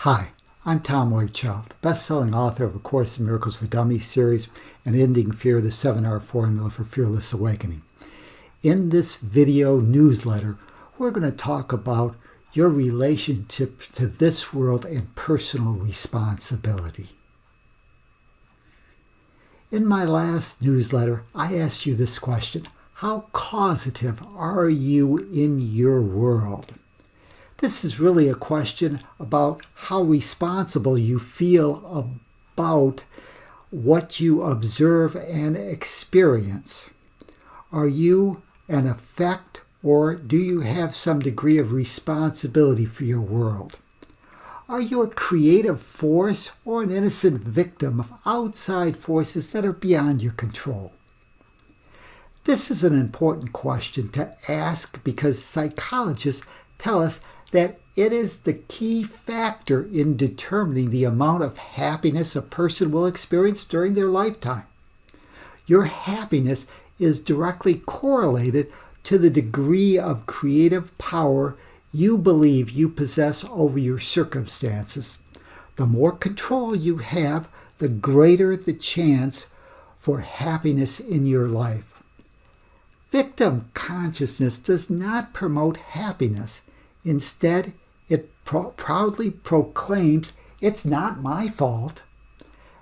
Hi, I'm Tom Wakechild, best-selling author of A Course in Miracles for Dummies series and Ending Fear, the 7-Hour Formula for Fearless Awakening. In this video newsletter, we're going to talk about your relationship to this world and personal responsibility. In my last newsletter, I asked you this question: how causative are you in your world? This is really a question about how responsible you feel about what you observe and experience. Are you an effect, or do you have some degree of responsibility for your world? Are you a creative force or an innocent victim of outside forces that are beyond your control? This is an important question to ask because psychologists tell us that it is the key factor in determining the amount of happiness a person will experience during their lifetime. Your happiness is directly correlated to the degree of creative power you believe you possess over your circumstances. The more control you have, the greater the chance for happiness in your life. Victim consciousness does not promote happiness. Instead, it proudly proclaims, "It's not my fault."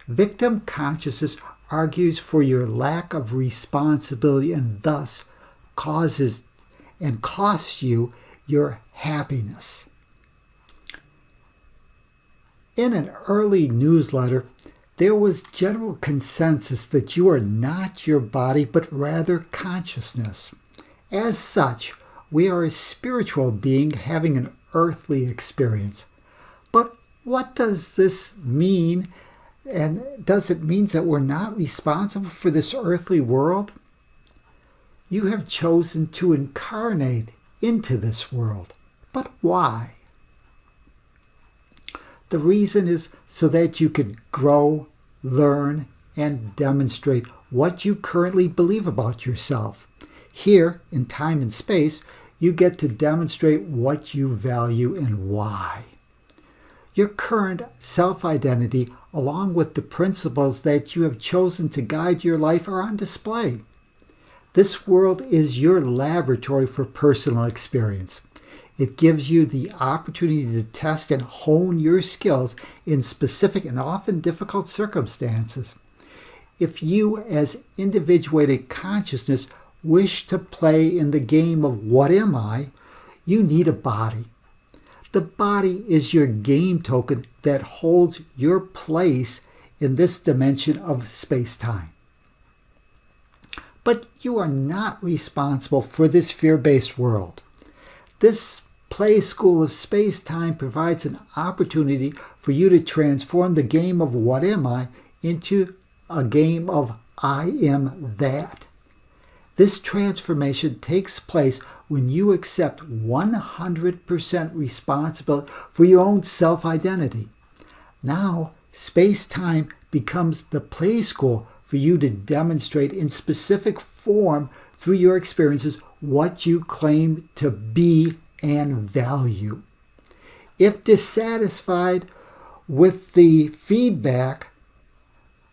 Victim consciousness argues for your lack of responsibility and thus causes and costs you your happiness. In an early newsletter, there was general consensus that you are not your body, but rather consciousness. As such, we are a spiritual being having an earthly experience. But what does this mean? And does it mean that we're not responsible for this earthly world? You have chosen to incarnate into this world. But why? The reason is so that you can grow, learn, and demonstrate what you currently believe about yourself. Here, in time and space, you get to demonstrate what you value and why. Your current self-identity, along with the principles that you have chosen to guide your life, are on display. This world is your laboratory for personal experience. It gives you the opportunity to test and hone your skills in specific and often difficult circumstances. If you, as individuated consciousness, wish to play in the game of what am I, you need a body. The body is your game token that holds your place in this dimension of space-time. But you are not responsible for this fear-based world. This play school of space-time provides an opportunity for you to transform the game of what am I into a game of I am that. This transformation takes place when you accept 100% responsibility for your own self-identity. Now, space-time becomes the play school for you to demonstrate in specific form through your experiences what you claim to be and value. If dissatisfied with the feedback,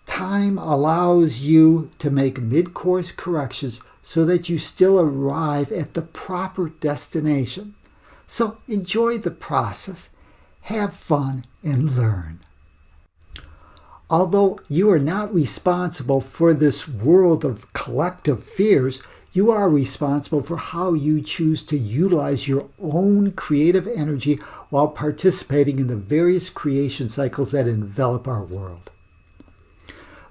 time allows you to make mid-course corrections so that you still arrive at the proper destination. So enjoy the process, have fun, and learn. Although you are not responsible for this world of collective fears, you are responsible for how you choose to utilize your own creative energy while participating in the various creation cycles that envelop our world.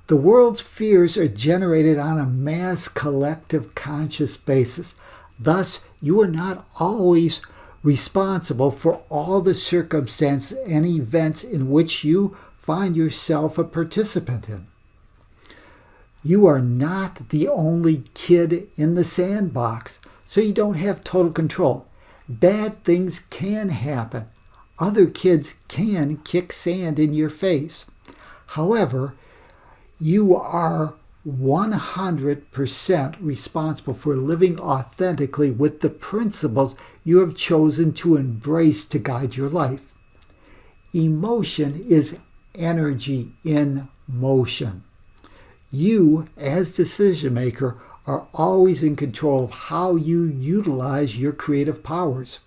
The world's fears are generated on a mass collective conscious basis. Thus, you are not always responsible for all the circumstances and events in which you find yourself a participant in. You are not the only kid in the sandbox, so you don't have total control. Bad things can happen. Other kids can kick sand in your face. However, you are 100% responsible for living authentically with the principles you have chosen to embrace to guide your life. Emotion is energy in motion. You, as decision maker, are always in control of how you utilize your creative powers.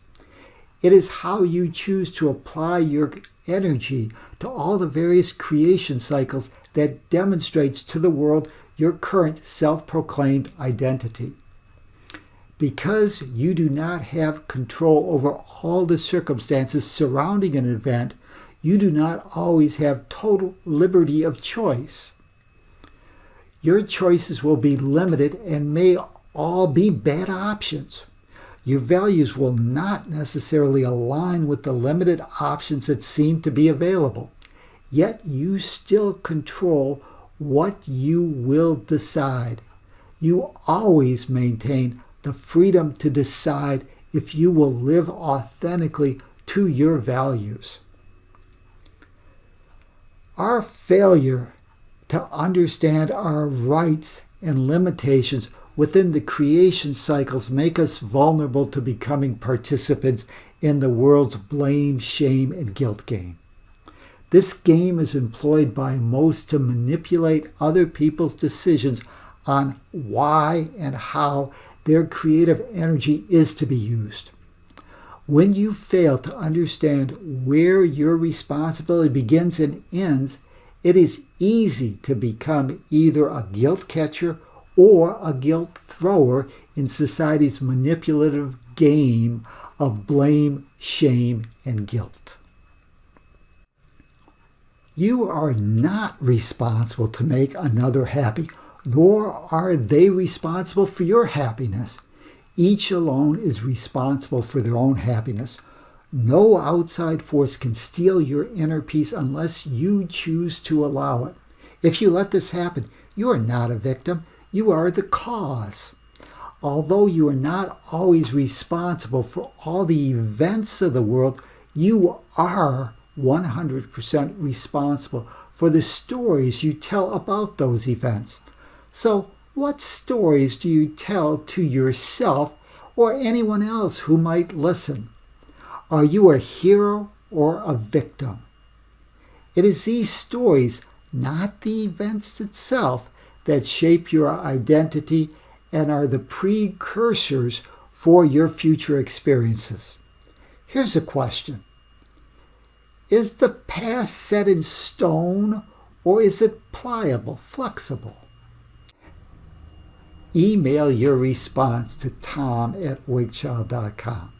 It is how you choose to apply your energy to all the various creation cycles that demonstrates to the world your current self-proclaimed identity. Because you do not have control over all the circumstances surrounding an event, you do not always have total liberty of choice. Your choices will be limited and may all be bad options. Your values will not necessarily align with the limited options that seem to be available. Yet you still control what you will decide. You always maintain the freedom to decide if you will live authentically to your values. Our failure to understand our rights and limitations within the creation cycles make us vulnerable to becoming participants in the world's blame, shame, and guilt game. This game is employed by most to manipulate other people's decisions on why and how their creative energy is to be used. When you fail to understand where your responsibility begins and ends, it is easy to become either a guilt catcher or a guilt thrower in society's manipulative game of blame, shame, and guilt. You are not responsible to make another happy, nor are they responsible for your happiness. Each alone is responsible for their own happiness. No outside force can steal your inner peace unless you choose to allow it. If you let this happen, you are not a victim. You are the cause. Although you are not always responsible for all the events of the world, you are 100% responsible for the stories you tell about those events. So, what stories do you tell to yourself or anyone else who might listen? Are you a hero or a victim? It is these stories, not the events itself, that shape your identity and are the precursors for your future experiences. Here's a question. Is the past set in stone or is it pliable, flexible? Email your response to tom@wakechild.com.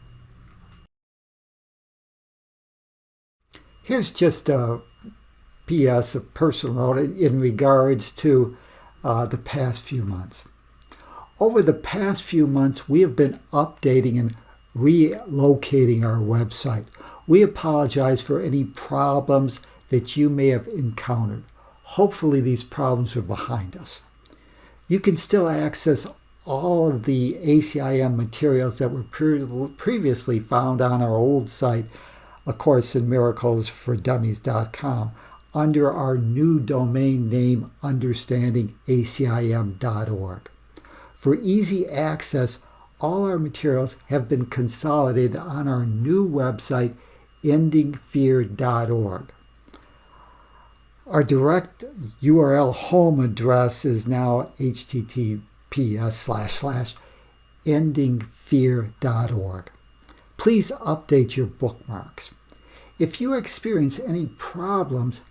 Here's just a PS, a personal note in regards to the past few months. Over the past few months, we have been updating and relocating our website. We apologize for any problems that you may have encountered. Hopefully these problems are behind us. You can still access all of the ACIM materials that were previously found on our old site, A Course in Miracles for Dummies.com, under our new domain name, understandingacim.org. For easy access, all our materials have been consolidated on our new website, endingfear.org. Our direct URL home address is now https://endingfear.org. Please update your bookmarks. If you experience any problems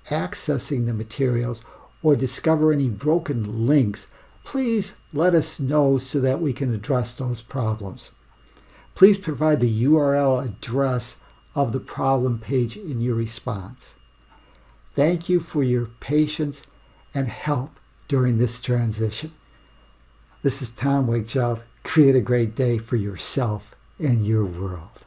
accessing the materials or discover any broken links, please let us know so that we can address those problems. Please provide the URL address of the problem page in your response. Thank you for your patience and help during this transition. This is Tom Wakechild. Create a great day for yourself and your world.